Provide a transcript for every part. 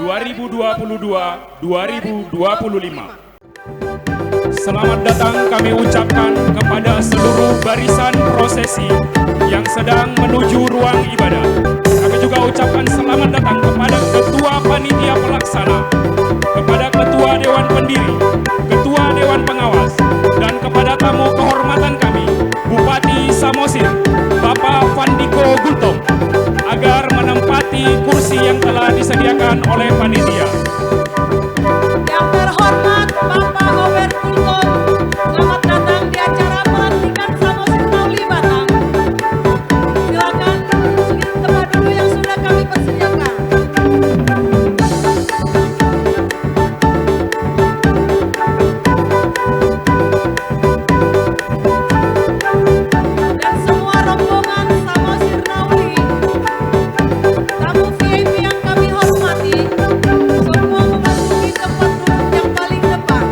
2022-2025. Selamat datang kami ucapkan kepada seluruh barisan prosesi yang sedang menuju ruang ibadah. Kami juga ucapkan selamat datang kepada Ketua Panitia Pelaksana, kepada Ketua Dewan Pendiri, Ketua Dewan Pengawas, dan kepada tamu kehormatan kami, Bupati Samosir, Bapak Fandiko Gultom, agar menempati kursi yang telah disediakan oleh panitia. Yang terhormat Bapak Robert Gultom, selamat datang di acara pelantikan Samosir Nauli Batam. Silakan sedikit tempat dulu yang sudah kami persediakan. Dan semua rombongan Samosir Nauli, tamu VIP yang kami hormati, semua memasuki tempat duduk yang paling depan.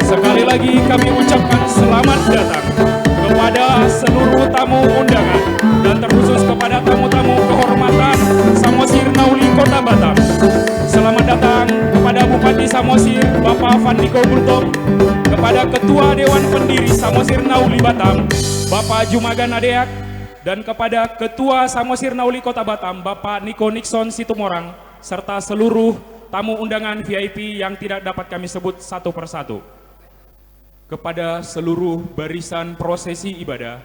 Sekali lagi kami ucapkan selamat datang kepada seluruh tamu undangan dan terkhusus kepada tamu-tamu kehormatan Samosir Nauli Kota Batam. Selamat datang kepada Bupati Samosir Bapak Fandiko Gultom, kepada Ketua Dewan Pendiri Samosir Nauli Batam Bapak Jumagan Adeak, dan kepada Ketua Samosir Nauli Kota Batam Bapak Niko Nixon Situmorang, serta seluruh tamu undangan VIP yang tidak dapat kami sebut satu persatu. Kepada seluruh barisan prosesi ibadah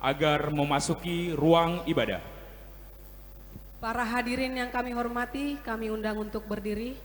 agar memasuki ruang ibadah. Para hadirin yang kami hormati, kami undang untuk berdiri.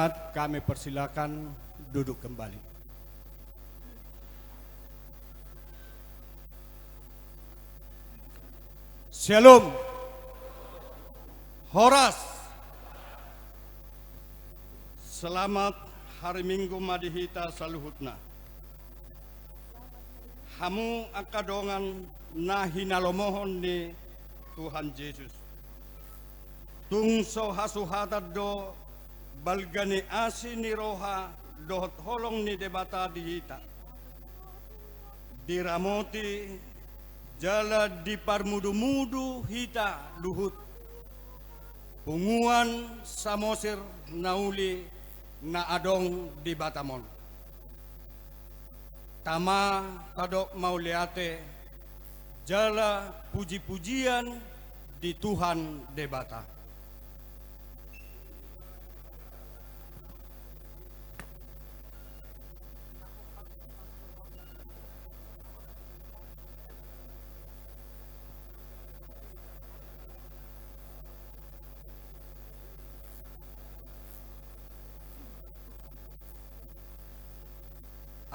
Jemaat kami persilakan duduk kembali. Shalom. Horas. Selamat hari Minggu Madihita Saluhutna. Hamu akadongan nahinalomohon ni Tuhan Yesus. Tungso hasuhatad do balgani asi ni roha dohot holong ni debata dihita. Diramoti jala di parmudu-mudu hita luhut. Punguan samosir nauli na adong di Batamon. Tama kadok mauliate jala puji-pujian di Tuhan debata.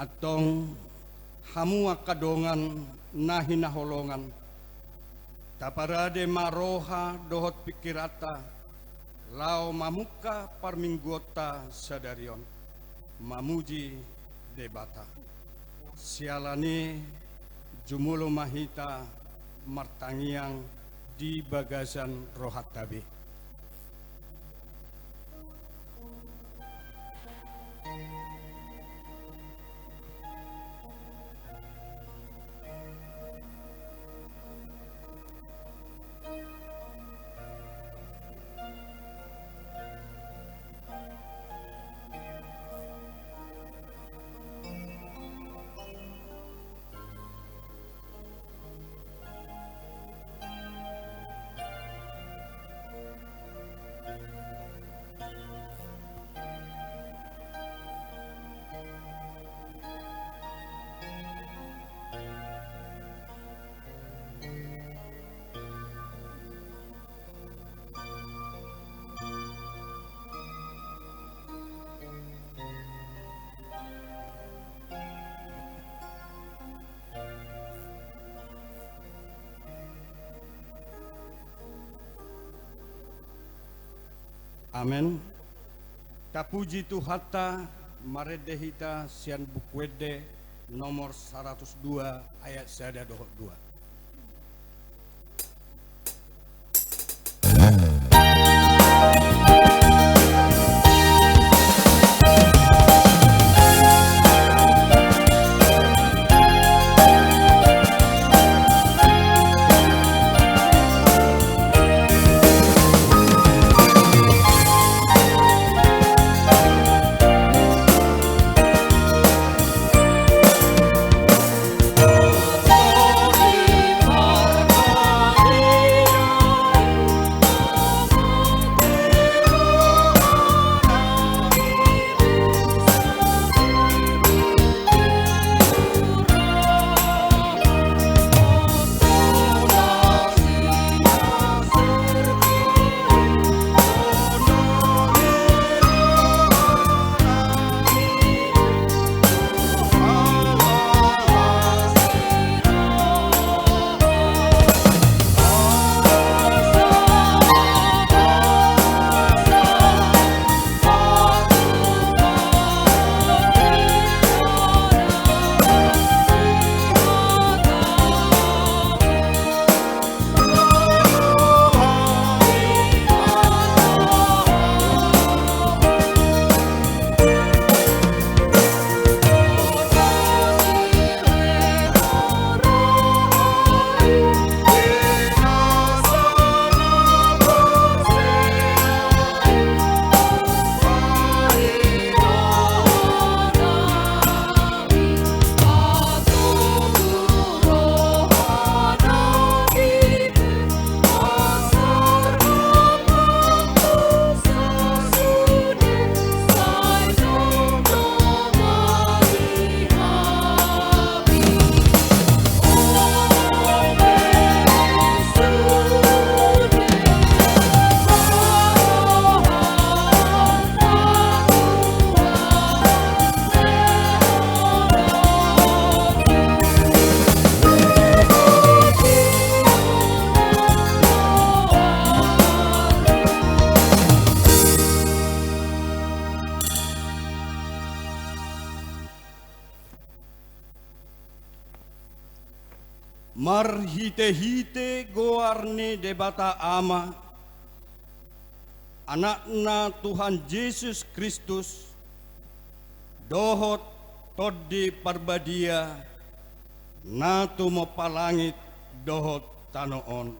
Atong hamua kadongan nahinaholongan taparade maroha dohot pikirata lao mamuka parminggota sadarion mamuji debata sialani jumulo mahita martangiang di bagasan rohat tabi. Amen. Tapuji Tuhata maredehita sian bukwede nomor 102 ayat sada dohot 2. Glory marhite-hite goarni debata ama, anakna Tuhan Yesus Kristus, dohot toddi parbadia, natu mo palangit dohot tanoon.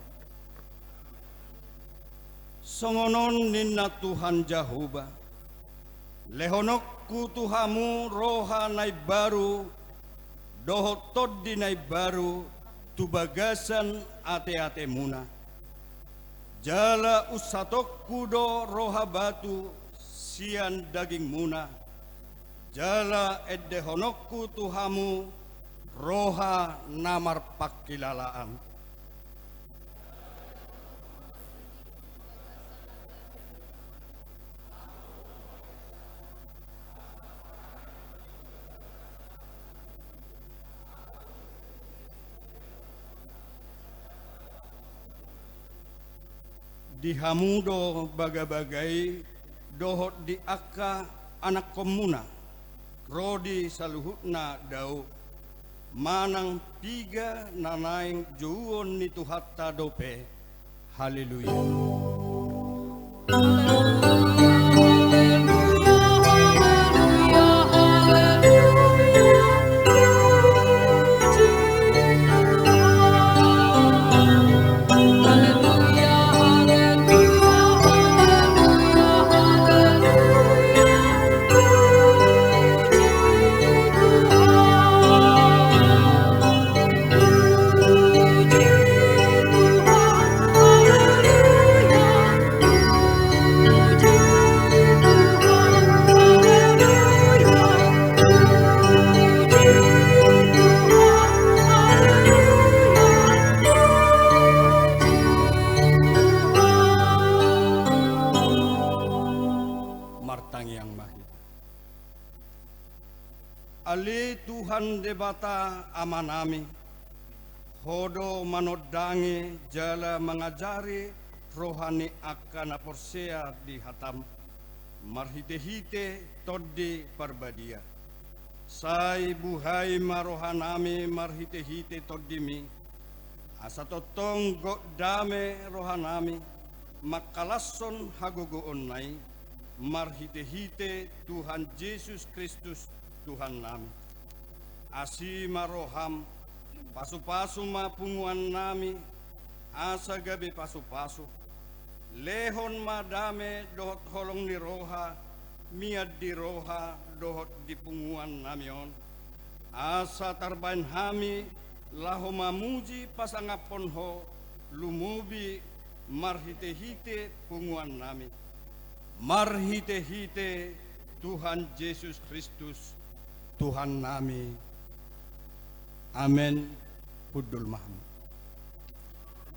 Songonon ninna Tuhan Jehovah, lehonokku Tuhamu roha nai baru, dohot toddi nai baru, tubagasan ate-ate muna. Jala usatokku do roha batu, sian daging muna. Jala edde honokku Tuhamu, roha namar pakilalaan. Dihamudo baga-bagai dohot di akka anak komuna, rodi saluhutna dau, manang piga nanaing juon ni tuhatta dope. Haleluya. Ali Tuhan debata amanami, hodo manodangi jala mengajari rohani akan aporsea di hatam, marhite-hite toddi parbadia. Sai buhai marohanami marhite-hite toddimi, asatotong godame rohanami, makalasson hagogoon nai, marhite-hite Tuhan Yesus Kristus Tuhan nami. Asi maroham, pasu-pasu mapunguan nami, asa gabi pasu-pasu. Lehon madame dohot holong ni roha, miad di roha dohot di punguan namion. Asa tarbain hami, laho mamuji pasangapon ho, lumubi marhite-hite punguan nami. Marhite-hite Tuhan Yesus Kristus Tuhan nami. Amen. Pudul Mahmud.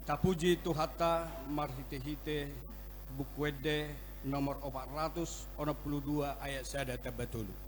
Tapuji Tuhata marhite-hite bukwede nomor 462 ayat sada tabatulu.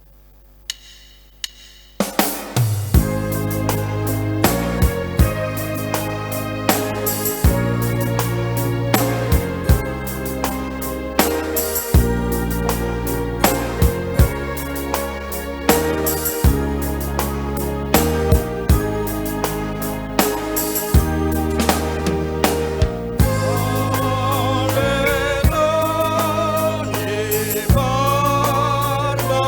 Barba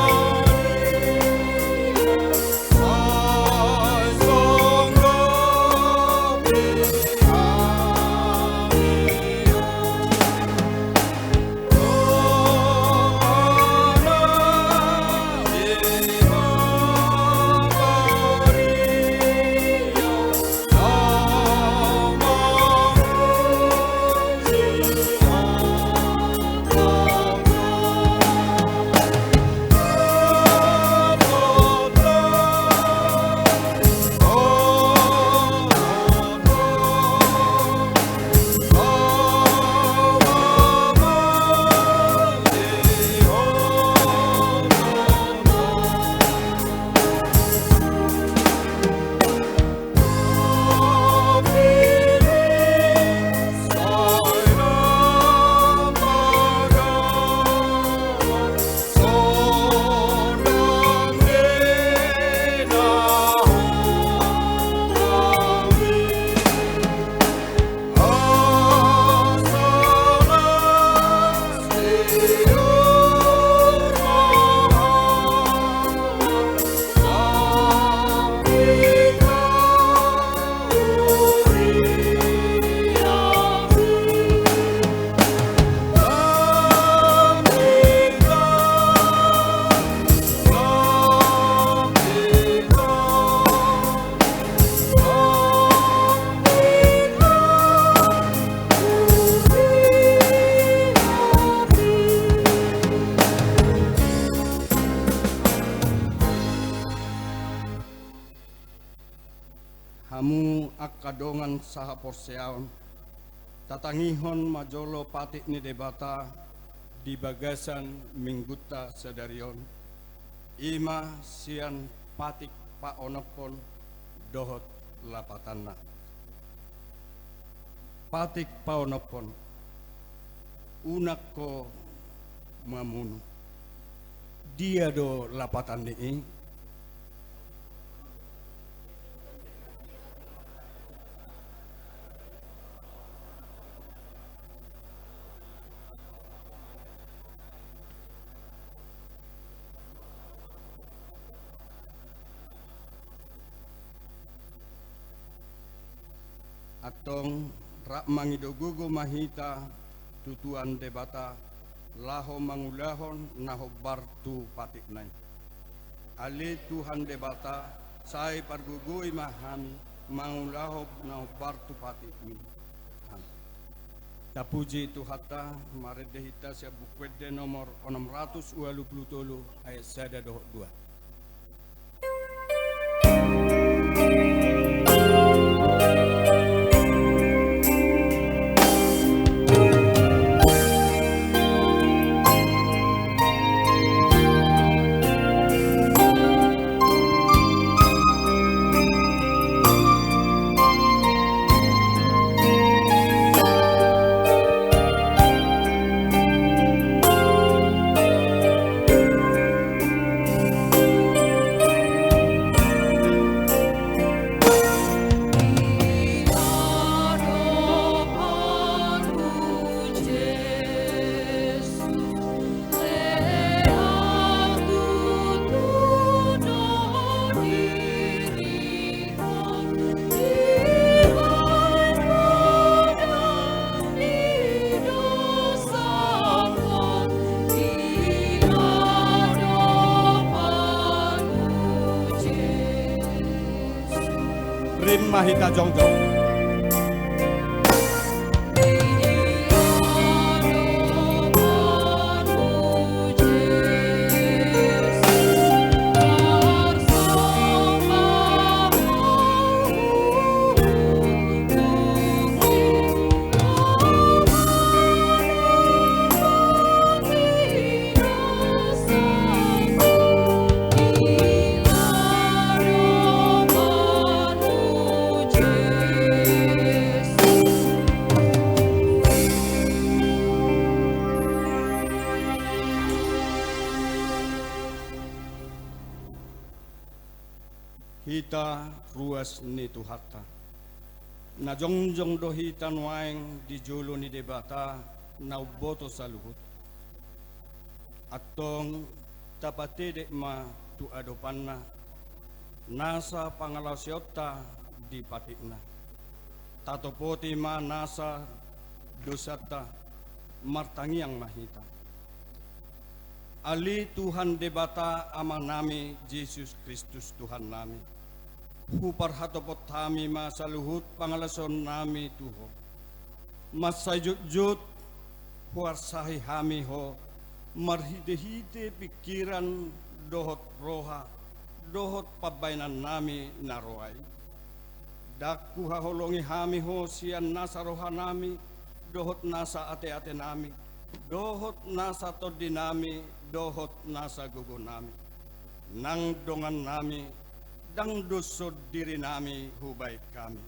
Hamu akadongan saha porseaon, tatangihon majolo patik ni debata di bagasan mingguta sedarion. Ima sian patik pa onopon dohot lapatanna. Patik pa onopon, unak ko mamunu. Dia do lapatan ni. Atong rak mangidogugo mahita tutuan debata laho mangulahon naho bartu patik nai. Ali Tuhan debata sai pargugui mahami mangulaho naho bartu patik mi. Tapuji Tuhata maredehita sia bukwede nomor 623 ayat 1 2. Rim mahita jongjong. Hita ruas ni Tuhata. Na jongjong do hita nuaeng di jolo ni debata na uboto sa luhut. Atong tapatidek ma tu adopanna nasa pangalasyota di patikna. Tatopoti ma nasa dosata martangiang mahita. Ali Tuhan debata ama nami Yesus Kristus Tuhan nami. Hupar hatopot kami masaluhut pangalason nami Tuho. Masayut-jut huar sahi hami ho marhide-hide pikiran dohot roha dohot pabainan nami naroai. Dakku haholongi hami ho sian nasa roha nami dohot nasa ate-ate nami dohot nasa todi nami dohot nasa gugo nami. Nang dongan nami dang dosod diri nami hubay kami.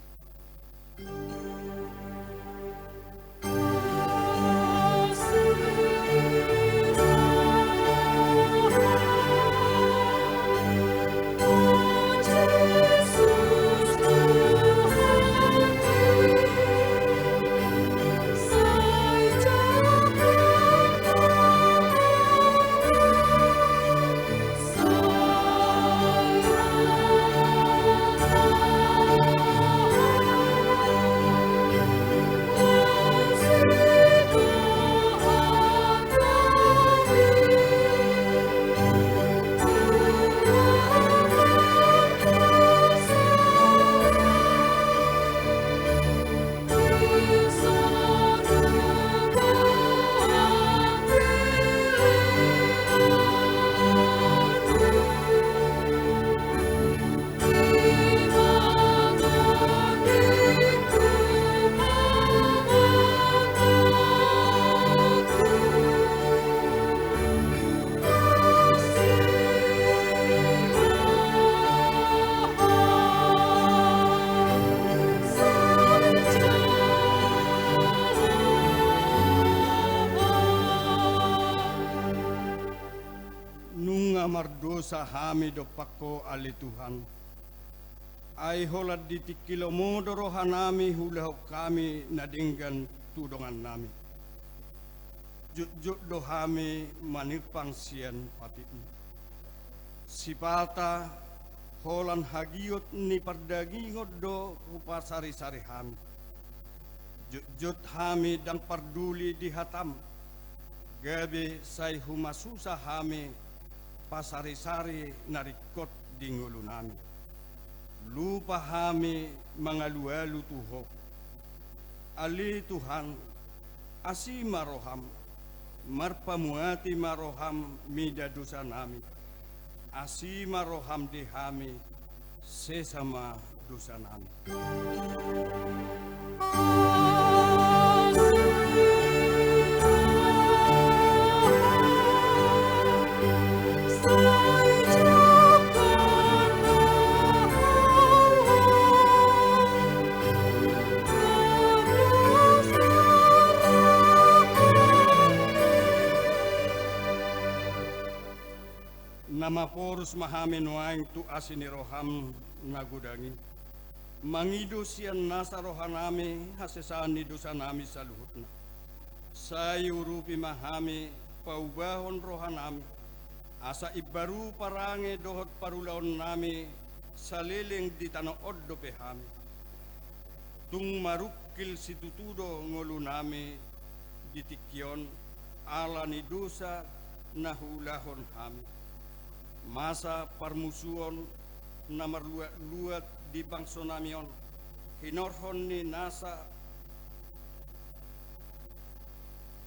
namar dosa hami do pakko ali Tuhan. Ai holat di tikilo roha nami hulau kami nadinggan tudongan nami. Juk do hami manipang sian patitni. Sipata holan hagiot ni pardagingot do rupa sari-sari hami. Juk hami dang parduli di hatam. Gabe say humasusa hami pasari-sari narikot di ngulu nami. Lupa hami mangalu-alu tuhok. Ali Tuhan asi maroham marpamuati maroham mida dosa nami. Asi maroham di hami sesama dosa nami. Nama porus mahami nuaing tu asini roham nagudangi. Mangido sian nasa rohanami hasesaan ni dosa nami saluhutna. Sayurupi mahami paubahon rohanami. Asa ibaru parange dohot parulaon nami saliling di tanah oddo pehami. Tung marukil situtudo ngolu nami ditikyon ala ni dosa nahulahon hami. Masa parmusuon namar luat di bangso namion hinorhon ni nasa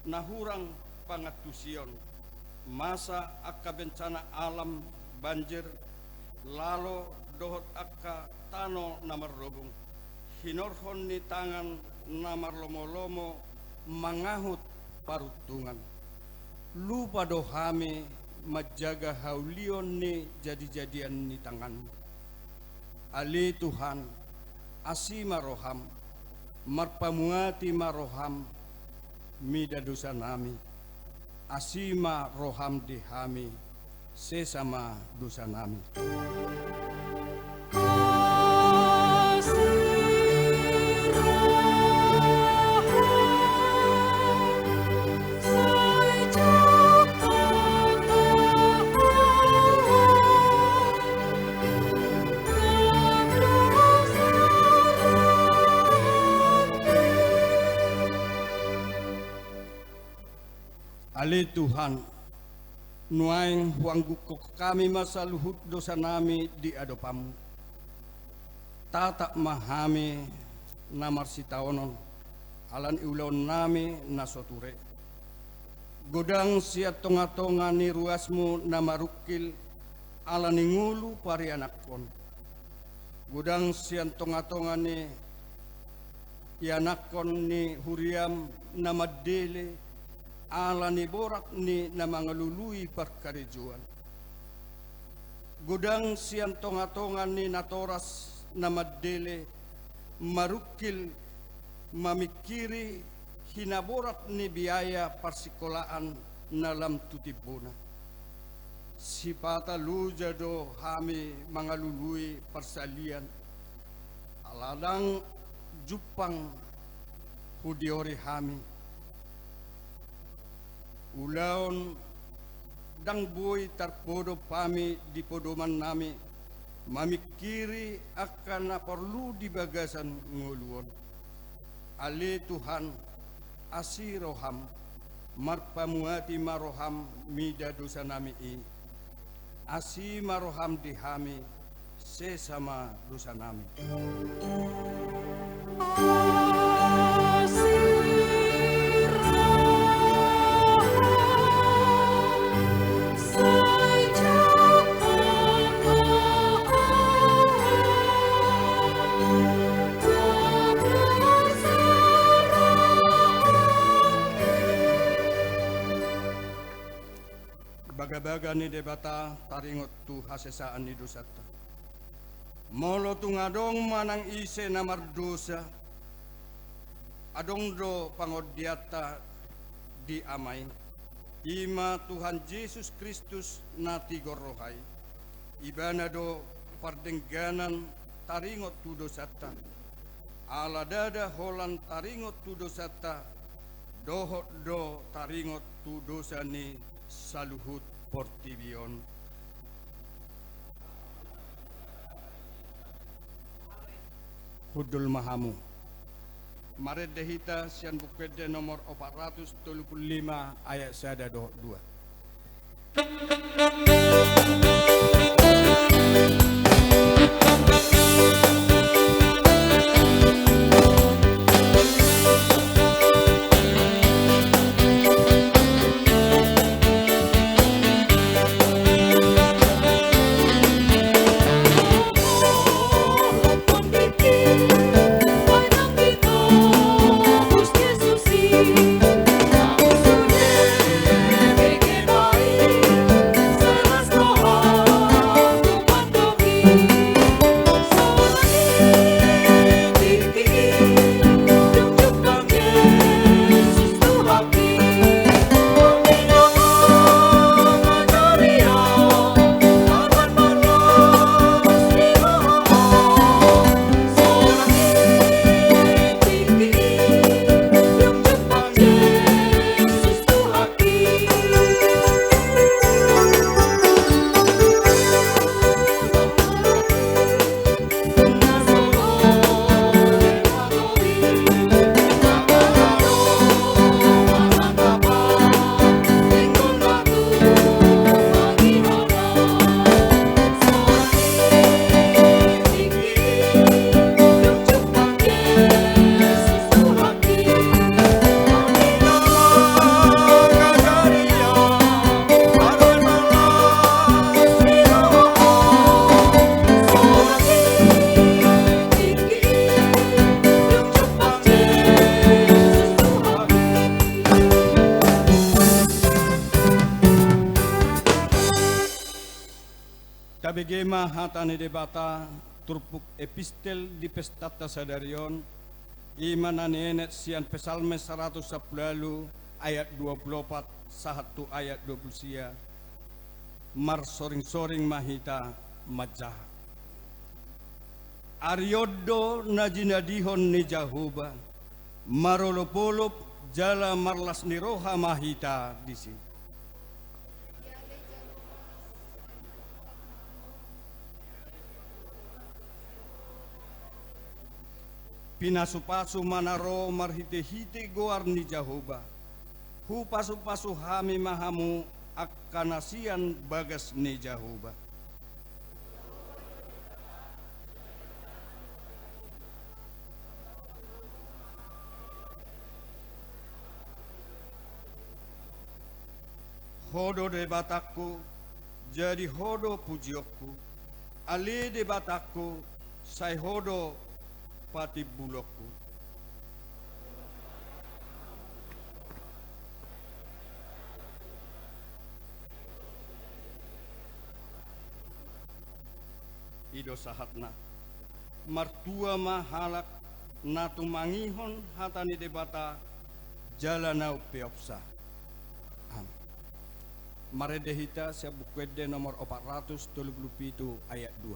nahurang pangatusion masa akka bencana alam banjir lalo dohot akka tano namar robung hinorhon ni tangan namar lomo-lomo mangahut parutungan lupa dohame majaga haulion ni jadi-jadian ni tanganmu. Ali Tuhan asi maroham marpamuati maroham mida dosa nami. Asima roham di hami sesama dosa nami. Ali Tuhan, nuaing huanggukok kami masa luhut dosa nami di adopamu. Tatak mahami namar sitaonon, alan iulon nami nasoture. Godang siat tonga-tonga ni ruasmu namarukil, alan ingulu parianakon. Godang siat tonga-tonga ni yanakon ni huriam namadele, ala ni borak ni na mga lului parkarejuan. Gudang siyan tonga-tonga ni natoras na madele, marukil, mamikiri, hinaborak ni biaya parsikolaan na lam tutibuna. Sipata lujado hami mga lului parsalian, aladang jupang hudiori hami. Ulaon dang buhay tarpodo pami di podoman nami mamikiri akan na perlu di bagasan nguluon. Ali Tuhan asi roham marpamuati maroham mida dosa nami i asi maroham di hami sesama dosa nami. Baga-baga ni debata taringot tu hasesaan ni dosata. Molo tungadong manang ise namar dosa, adong do pangodiata di amay, Ima Tuhan Yesus Kristus nati gorohai. Ibanado pardengganan taringot tudo sata. Ala dada holan taringot tudo sata. Dohot do taringot tudo sani saluhut portibion. Hudul Mahamu. Mare dehita sian bukede nomor 435 ayat sada 2. Tabegema hatane debata turpuk epistel di pestata sadarion imanane enet sian pesalme 110 ayat 24 sahatu ayat 20 sia mar soring-soring mahita majah Aryodo najinadihon ni Jahuba marolopolop jala marlas niroha mahita di sini. Pinasupasu manaro marhite-hite goar ni Jahoba. Hu pasu-pasu hami mahamu akanasian bagas ni Jahoba. Hodo de bataku jadi hodo pujioku. Ali de bataku sai hodo pati bulokku. Ido sahatna martua mahalak natu mangihon hatani debata jalanau peopsa. Mare dehita saya bukwede nomor 437 ayat 2.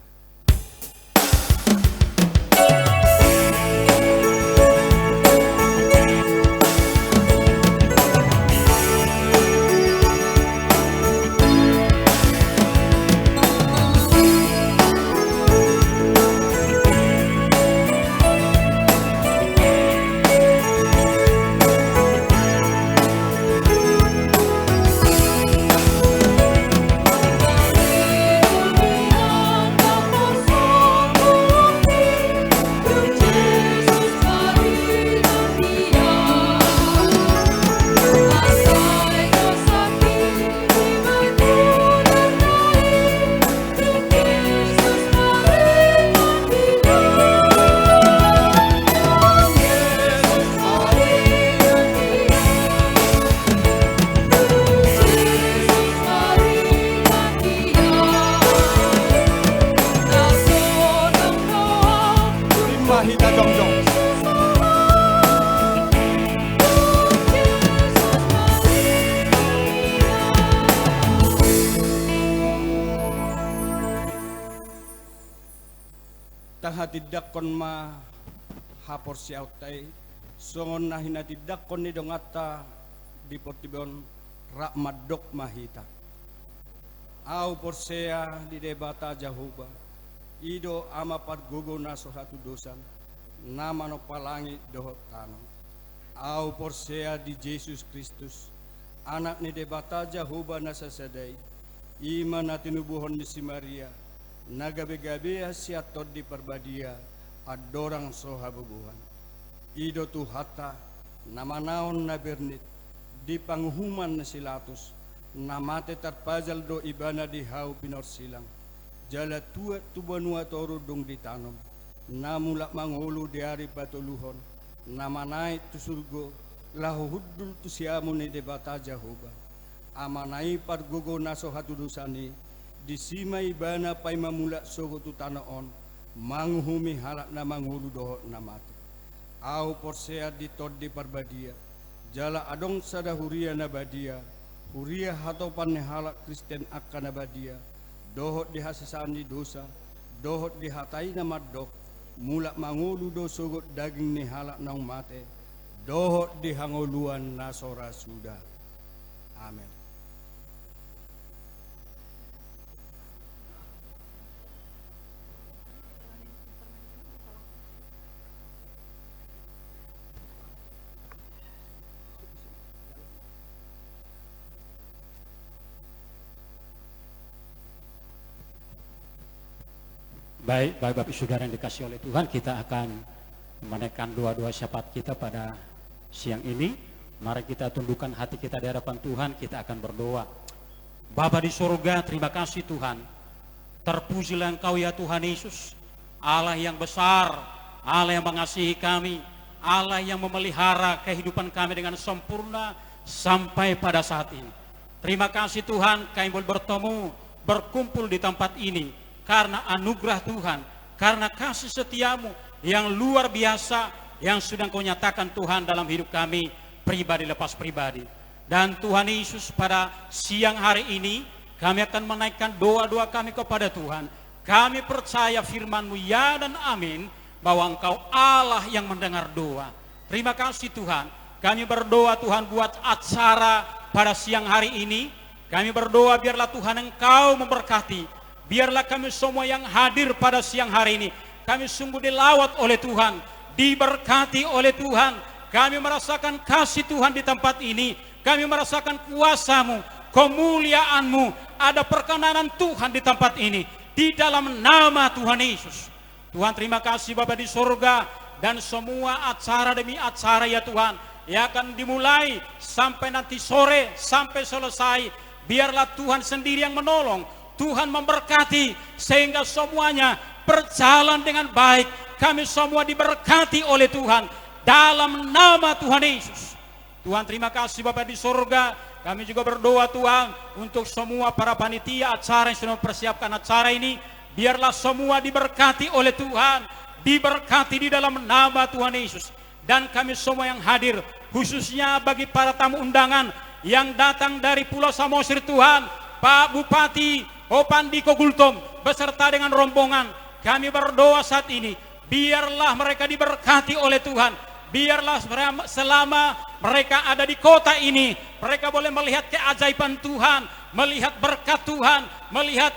Mahita jongjong. Tahati dakon ma hapor siautai songon nahina tidakon ni dongata di portibon rakmadok mahita. Au porsea di debata Jahuba ido ama pargogo naso satu dosan nama no palangi dohot tanam. Au porsea di Yesus Kristus anak ni debata Jahuba nasasadai ima natinubuhon ni si Maria nagabe-gabe siatot di perbadia adorang soha bubuhan ido tuhata nama naon na bernit di panghuman na silatus namate tarpajal do ibana di hau pinor silang jala tua tubanua toru dong ditanom namulak mangulu di hari patuluhon nama naik tu surgo lahu huddul tu siamu ni debata Jahoba amanai pargogo naso hatu dosani disima ibana pai mamulak sogo tu tanaon manguhumi halak na mangulu doho namate au porsea di tod di parbadia jala adong sada huria nabadia huria hatopan halak Kristen akan nabadia dohot di hasisani dosa dohot di hatai namadok mulak mangulu do sogot daging ni halak nang mate dohot di hangoluan nasora sudah. Amin. Baik, Bapak Saudara yang dikasih oleh Tuhan, kita akan menaikkan doa-doa syafaat kita pada siang ini. Mari kita tundukkan hati kita di hadapan Tuhan, kita akan berdoa. Bapa di surga, terima kasih Tuhan. Terpujilah Engkau ya Tuhan Yesus, Allah yang besar, Allah yang mengasihi kami, Allah yang memelihara kehidupan kami dengan sempurna sampai pada saat ini. Terima kasih Tuhan, kami boleh bertemu, berkumpul di tempat ini karena anugerah Tuhan, karena kasih setiamu yang luar biasa yang sudah Kau nyatakan Tuhan dalam hidup kami pribadi lepas pribadi. Dan Tuhan Yesus, pada siang hari ini kami akan menaikkan doa-doa kami kepada Tuhan. Kami percaya firman-Mu ya dan amin, bahwa Engkau Allah yang mendengar doa. Terima kasih Tuhan. Kami berdoa Tuhan buat acara pada siang hari ini. Kami berdoa biarlah Tuhan Engkau memberkati. Biarlah kami semua yang hadir pada siang hari ini, kami sungguh dilawat oleh Tuhan, diberkati oleh Tuhan. Kami merasakan kasih Tuhan di tempat ini. Kami merasakan kuasa-Mu, kemuliaan-Mu. Ada perkenanan Tuhan di tempat ini. Di dalam nama Tuhan Yesus. Tuhan terima kasih Bapa di surga. Dan semua acara demi acara ya Tuhan, yang akan dimulai sampai nanti sore, sampai selesai. Biarlah Tuhan sendiri yang menolong. Tuhan memberkati sehingga semuanya berjalan dengan baik. Kami semua diberkati oleh Tuhan dalam nama Tuhan Yesus. Tuhan terima kasih Bapa di surga. Kami juga berdoa Tuhan untuk semua para panitia acara yang sudah mempersiapkan acara ini. Biarlah semua diberkati oleh Tuhan, diberkati di dalam nama Tuhan Yesus. Dan kami semua yang hadir, khususnya bagi para tamu undangan yang datang dari Pulau Samosir Tuhan, Pak Bupati Opandiko Gultom beserta dengan rombongan, kami berdoa saat ini, biarlah mereka diberkati oleh Tuhan. Biarlah selama mereka ada di kota ini, mereka boleh melihat keajaiban Tuhan, melihat berkat Tuhan, melihat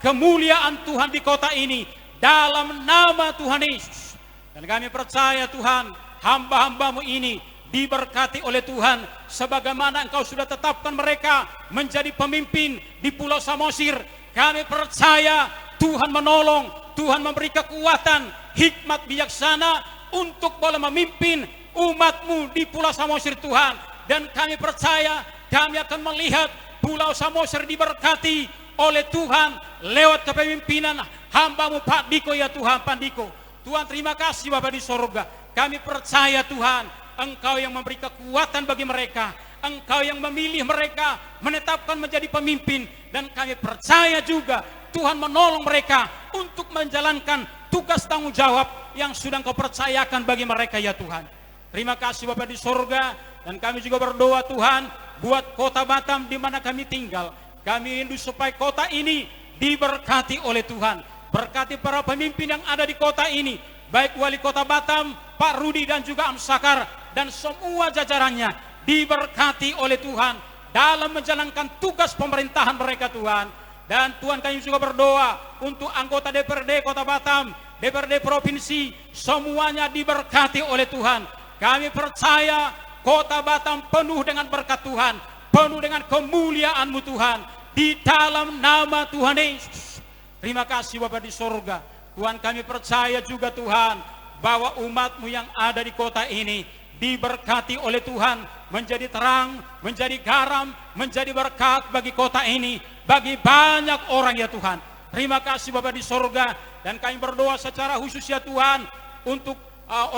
kemuliaan Tuhan di kota ini dalam nama Tuhan Yesus. Dan kami percaya Tuhan, hamba-hamba-Mu ini diberkati oleh Tuhan, sebagaimana Engkau sudah tetapkan mereka menjadi pemimpin di Pulau Samosir. Kami percaya Tuhan menolong, Tuhan memberi kekuatan, hikmat bijaksana untuk boleh memimpin umat-Mu di Pulau Samosir Tuhan. Dan kami percaya kami akan melihat Pulau Samosir diberkati oleh Tuhan lewat kepemimpinan hamba-Mu Pak Diko ya Tuhan, Pak Diko. Tuhan terima kasih Bapa di sorga. Kami percaya Tuhan, Engkau yang memberi kekuatan bagi mereka, Engkau yang memilih mereka, menetapkan menjadi pemimpin. Dan kami percaya juga Tuhan menolong mereka untuk menjalankan tugas tanggung jawab yang sudah Engkau percayakan bagi mereka ya Tuhan. Terima kasih Bapa di sorga. Dan kami juga berdoa Tuhan buat kota Batam di mana kami tinggal. Kami rindu supaya kota ini diberkati oleh Tuhan, berkati para pemimpin yang ada di kota ini, baik Wali Kota Batam, Pak Rudi dan juga Amsakar, dan semua jajarannya diberkati oleh Tuhan dalam menjalankan tugas pemerintahan mereka Tuhan. Dan Tuhan, kami juga berdoa untuk anggota DPRD Kota Batam, DPRD Provinsi, semuanya diberkati oleh Tuhan. Kami percaya Kota Batam penuh dengan berkat Tuhan, penuh dengan kemuliaan-Mu Tuhan, di dalam nama Tuhan Yesus. Terima kasih Bapa di sorga. Tuhan, kami percaya juga Tuhan, bahwa umat-Mu yang ada di kota ini diberkati oleh Tuhan, menjadi terang, menjadi garam, menjadi berkat bagi kota ini, bagi banyak orang ya Tuhan. Terima kasih Bapa di sorga. Dan kami berdoa secara khusus ya Tuhan, untuk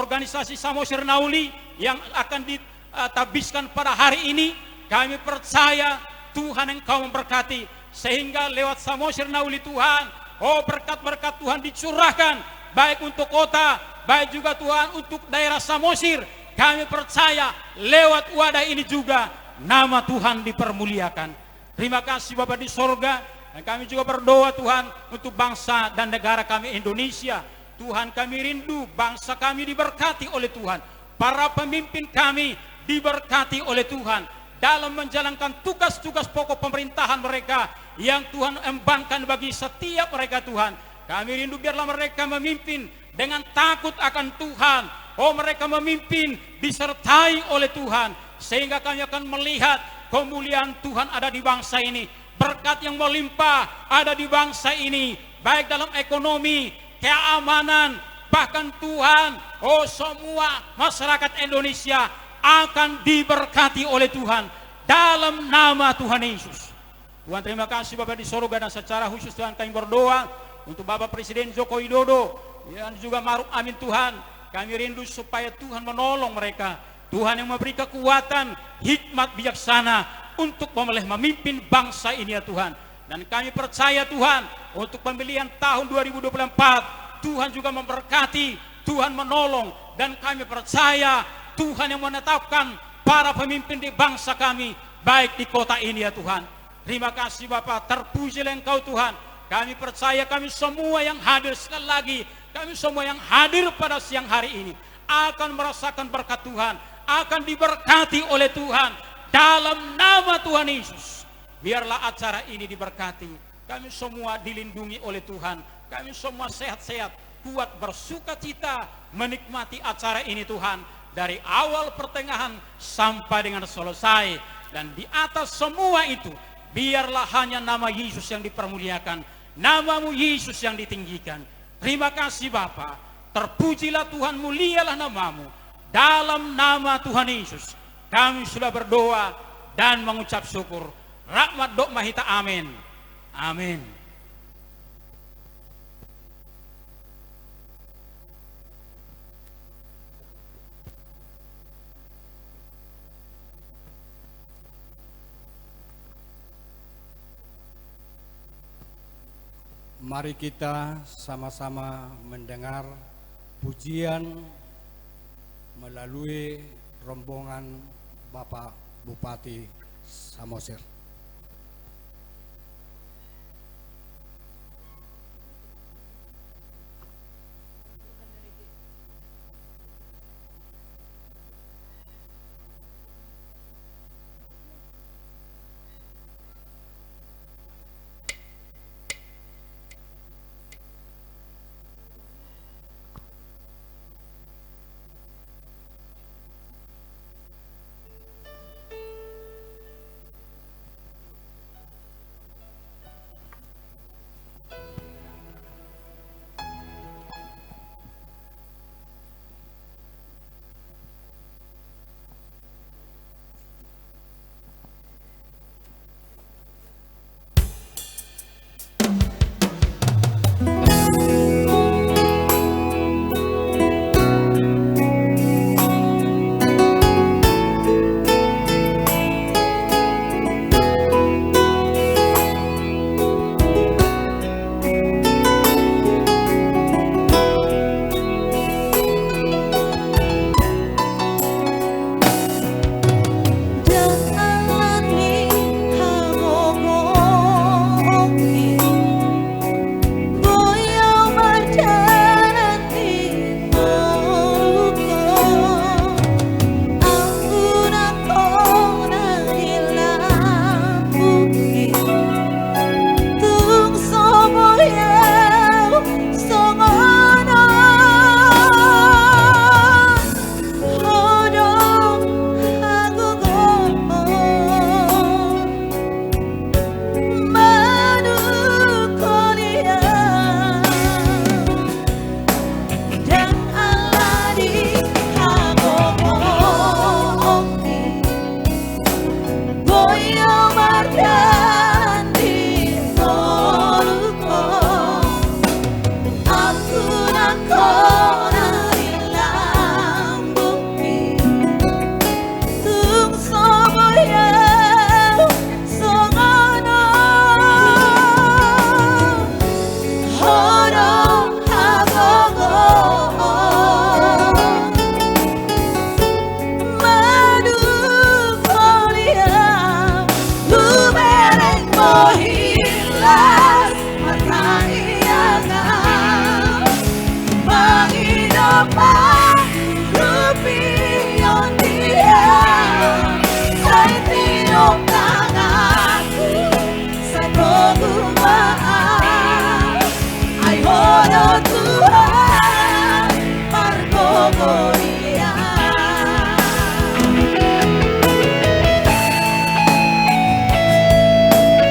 organisasi Samosir Nauli yang akan ditabiskan pada hari ini. Kami percaya Tuhan Engkau memberkati, sehingga lewat Samosir Nauli Tuhan, berkat-berkat Tuhan dicurahkan, baik untuk kota, baik juga Tuhan untuk daerah Samosir. Kami percaya lewat wadah ini juga nama Tuhan dipermuliakan. Terima kasih Bapa di sorga. Dan kami juga berdoa Tuhan untuk bangsa dan negara kami Indonesia. Tuhan, kami rindu bangsa kami diberkati oleh Tuhan, para pemimpin kami diberkati oleh Tuhan dalam menjalankan tugas-tugas pokok pemerintahan mereka yang Tuhan embankan bagi setiap mereka Tuhan. Kami rindu biarlah mereka memimpin dengan takut akan Tuhan. Mereka memimpin disertai oleh Tuhan, sehingga kami akan melihat kemuliaan Tuhan ada di bangsa ini, berkat yang melimpah ada di bangsa ini, baik dalam ekonomi, keamanan, bahkan Tuhan, semua masyarakat Indonesia akan diberkati oleh Tuhan dalam nama Tuhan Yesus. Tuhan, terima kasih Bapak di surga, dan secara khusus Tuhan kami berdoa untuk Bapak Presiden Joko Widodo dan juga Maruf Amin Tuhan. Kami rindu supaya Tuhan menolong mereka, Tuhan yang memberi kekuatan, hikmat bijaksana untuk memimpin bangsa ini ya Tuhan. Dan kami percaya Tuhan, untuk pemilihan tahun 2024 Tuhan juga memberkati, Tuhan menolong, dan kami percaya Tuhan yang menetapkan para pemimpin di bangsa kami, baik di kota ini ya Tuhan. Terima kasih Bapak, terpujilah Engkau Tuhan. Kami percaya kami semua yang hadir, sekali lagi kami semua yang hadir pada siang hari ini akan merasakan berkat Tuhan, akan diberkati oleh Tuhan dalam nama Tuhan Yesus. Biarlah acara ini diberkati, kami semua dilindungi oleh Tuhan, kami semua sehat-sehat, kuat, bersuka cita menikmati acara ini Tuhan, dari awal pertengahan sampai dengan selesai. Dan di atas semua itu, biarlah hanya nama Yesus yang dipermuliakan, nama-Mu Yesus yang ditinggikan. Terima kasih Bapa, terpujilah Tuhan, mulialah nama-Mu. Dalam nama Tuhan Yesus kami sudah berdoa dan mengucap syukur. Rahmat dok mahita, amin. Amin. Mari kita sama-sama mendengar pujian melalui rombongan Bapak Bupati Samosir.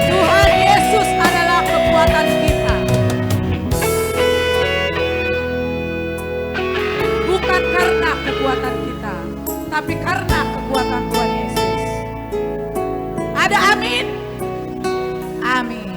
Tuhan Yesus adalah kekuatan kita. Bukan karena kekuatan kita, tapi karena kekuatan Tuhan Yesus. Ada amin? Amin.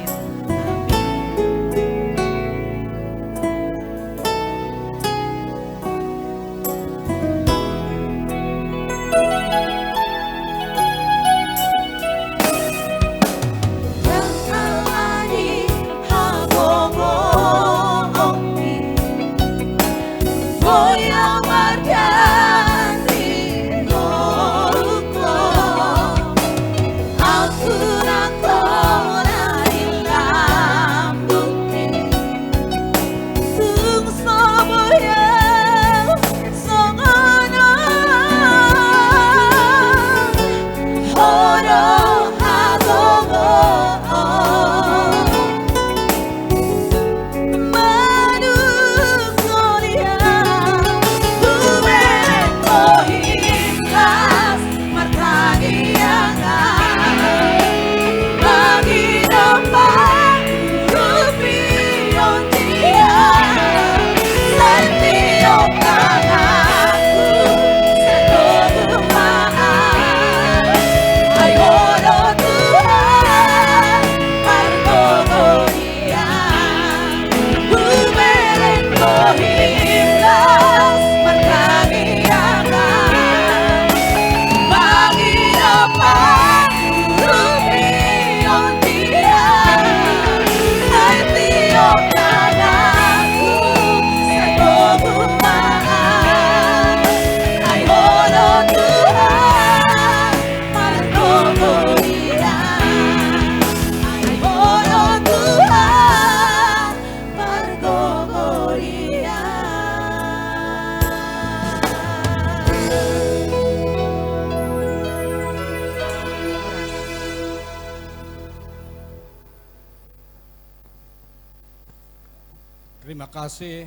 Terima kasih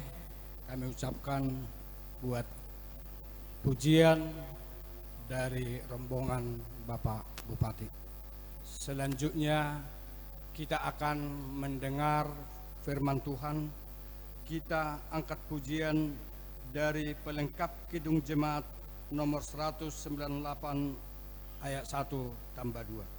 kami ucapkan buat pujian dari rombongan Bapak Bupati. Selanjutnya kita akan mendengar firman Tuhan. Kita angkat pujian dari pelengkap Kidung Jemaat nomor 198 ayat 1 tambah 2.